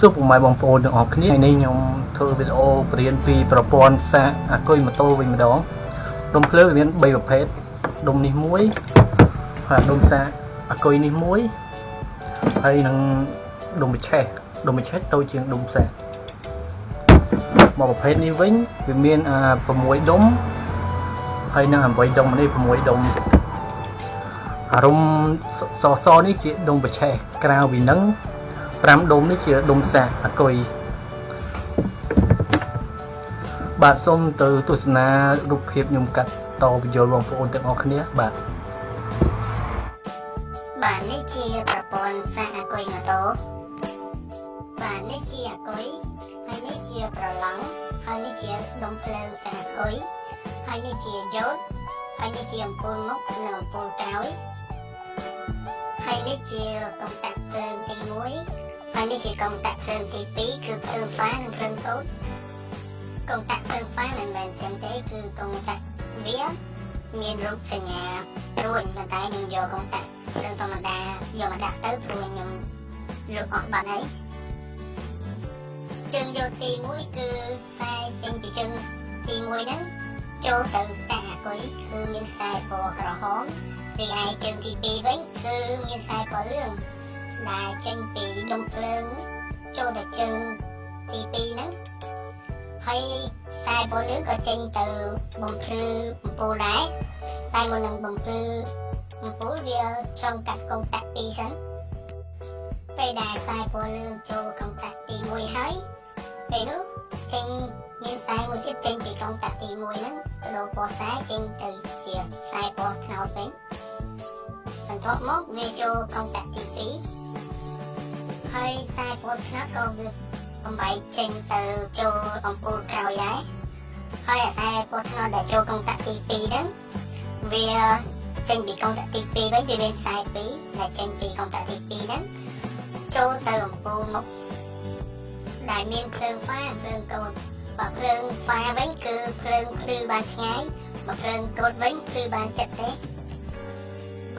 សួរពុកម៉ែបងប្អូនទាំងអស់គ្នាថ្ងៃនេះខ្ញុំធ្វើវីដេអូបរៀនពីប្រព័ន្ធសាកអាគុយម៉ូតូវិញម្ដងដុំភ្លើងមាន3ប្រភេទដុំនេះមួយហើយដុំសាកអាគុយនេះមួយហើយនឹងដុំបិឆេះតូចជាងដុំសាកមកប្រភេទនេះវិញវាមាន6ដុំហើយនឹង8ដុំនេះ6ដុំអារម្មណ៍សនេះជាដុំបិឆេះក្រៅពីនឹង5ដុំនេះជាដុំសាកអាគុយបាទសូមទៅទស្សនារូបភាពខ្ញុំកាត់តបញ្យល់បងប្អូនទាំងអស់គ្នាបាទនេះជាប្រព័ន្ធសាកអាគុយម៉ូតូបាទនេះជាអាគុយហើយនេះជាប្រឡងហើយនេះជាដុំភ្លើងសាកអាគុយហើយនេះជាយ៉ូតហើយនេះជាអំពូលមុខនិងអំពូលក្រោយហើយនេះជាកុងតាក់ភ្លើងទី1ហើយនេះជាកុងតាក់ភ្លើងទី2គឺភ្លើងហ្វានិងភ្លើងកូតកុងតាក់ភ្លើងហ្វាមិនមែនចឹងទេគឺកុងតាក់វាមានរូបសញ្ញាព្រួញប៉ុន្តែខ្ញុំយកកុងតាក់ភ្លើងធម្មតាយកមកដាក់ទៅព្រោះខ្ញុំលុបអស់បាត់ហើយជើងយកទី1គឺខ្សែចេញពីជើងទី1ហ្នឹងចូលទៅសាកអាគុយគឺមានខ្សែពណ៌ក្រហមរីឯជើងទី2វិញគឺមានខ្សែពណ៌លឿងដែលចេញពីដុំភ្លើងចូលទៅជើងទី2ហ្នឹងហើយខ្សែពណ៌លឿងក៏ចេញទៅបំភ្លឺអំពូលដែរតែមុននឹងបំភ្លឺអំពូលវាចង់កាត់កុងតាក់2សិនពេលដែលខ្សែពណ៌លឿងចូលកុងតាក់ទី1ហើយពេលនោះចេញមានខ្សែមួយទៀតចេញពីកុងតាក់ទី1ហ្នឹងបដូរពណ៌ខ្សែចេញទៅជាខ្សែពណ៌ត្នោតវិញបន្ទាប់មកវាចូលកុងតាក់ទី2ហើយខ្សែពណ៌ត្នោតក៏វាបំបែកចេញទៅចូលអំពូលក្រោយដែរហើយអាខ្សែពណ៌ត្នោតដែលចូលកុងតាក់ទី2ហ្នឹងវាចេញពីកុងតាក់ទី2វិញវាមានខ្សែ2ដែលចេញពីកុងតាក់ទី2ហ្នឹងចូលទៅអំពូលមុខដែលមានភ្លើងហ្វាភ្លើងកូតបើភ្លើងហ្វាវិញគឺភ្លើងភ្លឺបានឆ្ងាយបើភ្លើងកូតវិញភ្លឺបានជិតទេ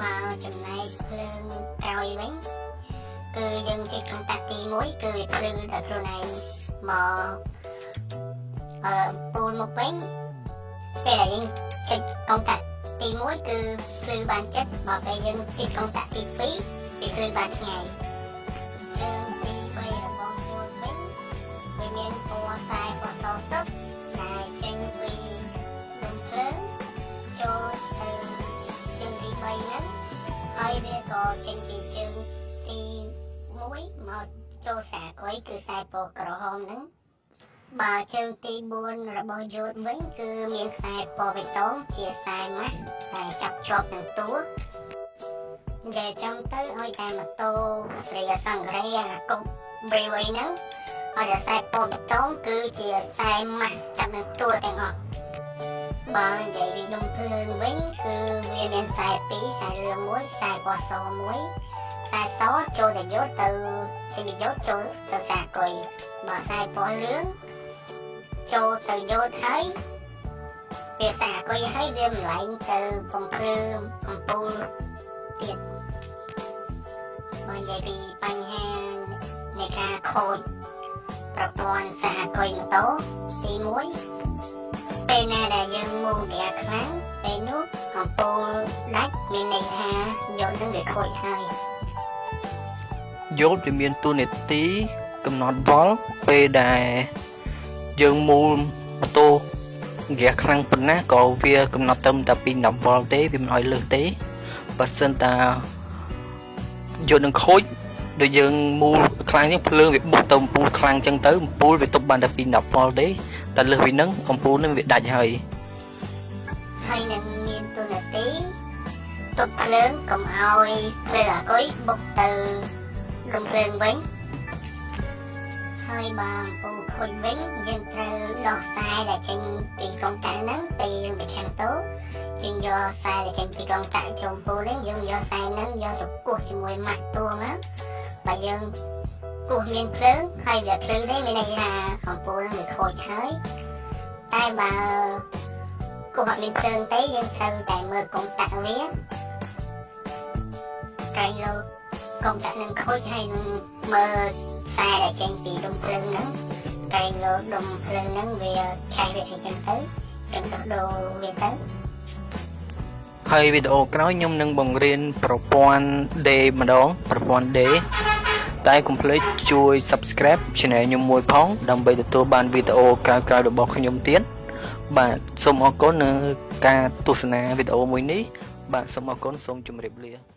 មកចំណែកភ្លើងក្រោយវិញគឺយើងជិះកុងតាក់ទី1គឺវាភ្លឺដល់ខ្លួនឯងមកពូលមុខវិញពេលដែលយើងជិះកុងតាក់ទី1គឺភ្លឺបានជិតបើពេលយើងជិះកុងតាក់ទី2វាភ្លឺបានឆ្ងាយជើងទី3របស់យន្តវិញវាមានពណ៌ខ្សែពណ៌សសុទ្ធដែលចេញពីដុំភ្លើងចូលទៅជើងទី3ហ្នឹងហើយវាក៏ចេញពីជើងទី1មកចូលខ្សែអាគុយគឺខ្សែពណ៌ក្រហមហ្នឹងបើជើងទី4របស់យន្តវិញគឺមានខ្សែពណ៌បៃតងជាខ្សែម៉ាស់ដែលចាប់ជាប់នឹងតួនិយាយចំទៅឲ្យតែម៉ូតូស្រីអសង្គ្រេអាកុកបរីវ័យហ្នឹងឲ្យតែខ្សែពណ៌បៃតងគឺជាខ្សែម៉ាស់ចាប់នឹងតួទាំងអស់បើនិយាយពីដុំភ្លើងវិញគឺវាមានខ្សែ2ខ្សែលឿងមួយខ្សែពណ៌សមួយខ្សែសចូលទៅយកទៅចេញពីយកចូលទៅខ្សែអាគុយបើខ្សែពណ៌លឿងចូលទៅយកហើយវាខ្សែអាគុយហើយវាមិនឡែងទៅបំភ្លឺអំពូលទៀតបើនិយាយពីបញ្ហានៃការខូចប្រព័ន្ធសាកអាគុយម៉ូតូទី1ពេលណាដែលយើងមួងវាខ្លាំងពេលនោះអំពូលដាច់មានន័យថាយន្តនឹងវាខូចហើយយន្តវាមានតួនាទីកំណត់វ៉ុលពេលដែលយើងមូលម៉ូតូវាខ្លាំងប៉ុណ្ណាក៏វាកំណត់ត្រឹមតែពី10វ៉ុលទេវាមិនឲ្យលើសទេបើសិនតាយន្តនឹងខូចដូចយើងមូលខ្លាំងនេះភ្លើងវាបុកទៅអំពូលខ្លាំងចឹងទៅអំពូលវាទប់បានតែពី10វ៉ុលទេតែលើសពីហ្នឹងអំពូលនឹងវាដាច់ហើយនឹងមានតួនាទីទប់ភ្លើងកុំឲ្យភ្លើងអាគុយបុកទៅលំភ្លើងវិញហើយបើអំពូលខូចវិញយើងត្រូវដោះខ្សែដែលចេញពីកុងតាក់ហ្នឹងពេលយើងបញ្ឆាំងតូយើងយកខ្សែដែលចេញពីកុងតាក់ចូលអំពូលហ្នឹងយើងយកខ្សែហ្នឹងយកទៅគោះជាមួយម៉ាក់តួមកបើយើងគោះមានភ្លើងហើយវាភ្លើងទេមានន័យថាអំពូលហ្នឹងវាខូចហើយតែបើគោះអត់មានភ្លើងទេយើងត្រូវតែមើលកុងតាក់វាក្រែងលោកកុំតាក់នឹងខូចហើយនឹងមើល ខ្សែដែលចេញពីដុំភ្លើងហ្នឹងតែលោកដុំភ្លើងហ្នឹងវាឆេះវាអីចឹងទៅចឹងទៅដូរវាទៅ ហើយវីដេអូក្រោយខ្ញុំនឹងបង្រៀនប្រព័ន្ធ D ម្ដងប្រព័ន្ធ D តែកុំភ្លេចជួយ Subscribe Channel ខ្ញុំមួយផងដើម្បីទទួលបានវីដេអូក្រោយៗរបស់ខ្ញុំទៀតបាទសូមអរគុណនៅការទស្សនាវីដេអូមួយនេះបាទសូមអរគុណសូមជម្រាបលា